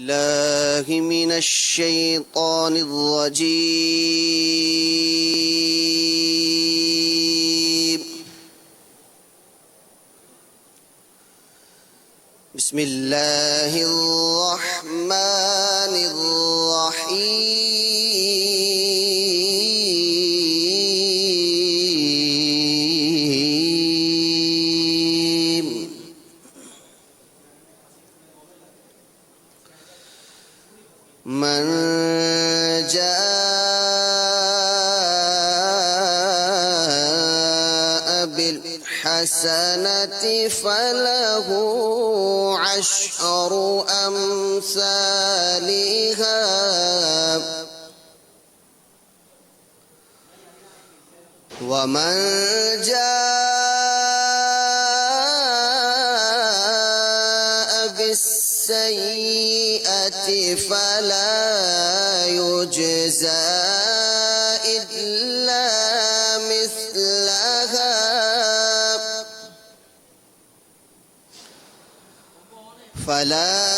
الله من الشيطان الرجيم. بسم الله الرحمن الرحيم. من جاء بالحسنة فله عشر أمثالها ومن جاء بالسيئة فلا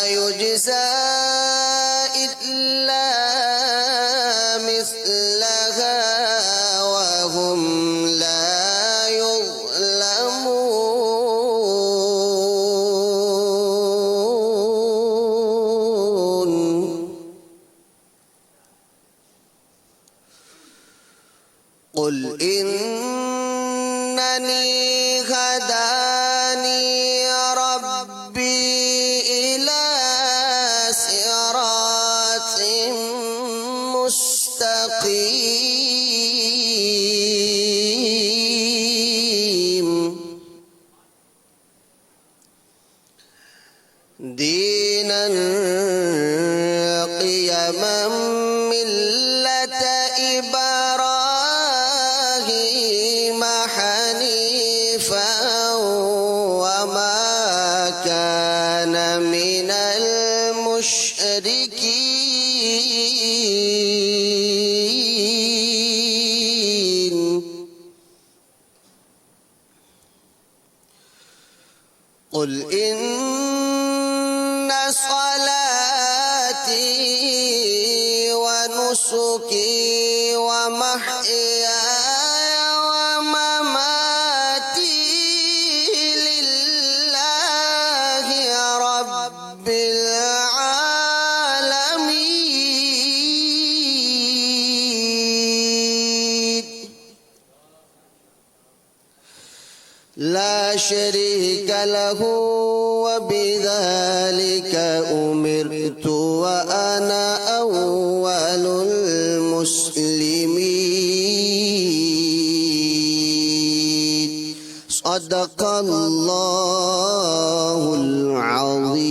يجزى إلا مثلها وهم لا يظلمون. قل إنني هداني ربي إلى صراط مستقيم دينا قيما ملة إبراهيم حنيفا وما كان من المشركين. قل إن صلاتي ونسكي ومحياي ومماتي لله رب العالمين لا شريك له وبذلك أمرت وأنا أول المسلمين. صدق الله العظيم.